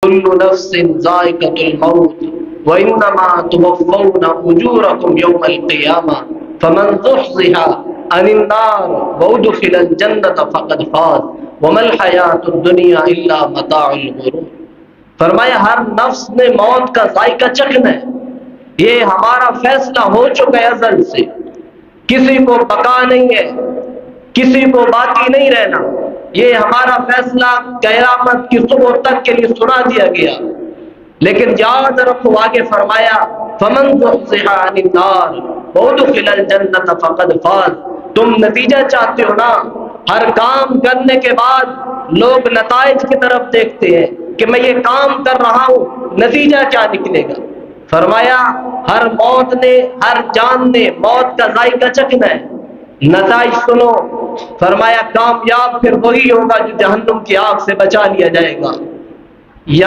کل نفس ذائقۃ الموت وانما توفون اجورکم یوم القیامہ فمن زحزح عن النار وادخل الجنۃ فقد فاز وما الحیاۃ الدنیا الا متاع الغرور۔ فرمایا ہر نفس نے موت کا ذائقہ چکھنا ہے، یہ ہمارا فیصلہ ہو چکا ہے ازل سے، کسی کو بقا نہیں ہے، کسی کو باقی نہیں رہنا، یہ ہمارا فیصلہ قیامت کی صبح تک کے لیے سنا دیا گیا۔ لیکن یاد رکھو آگے فرمایا فمن زحزح عن النار وادخل الجنۃ فقد فاز۔ تم نتیجہ چاہتے ہو نا، ہر کام کرنے کے بعد لوگ نتائج کی طرف دیکھتے ہیں کہ میں یہ کام کر رہا ہوں، نتیجہ کیا نکلے گا۔ فرمایا ہر موت نے، ہر جان نے موت کا ذائقہ چکھنا ہے، نتائج سنو۔ فرمایا کامیاب پھر وہی ہوگا جو جہنم کی آگ سے بچا لیا جائے گا۔ یہاں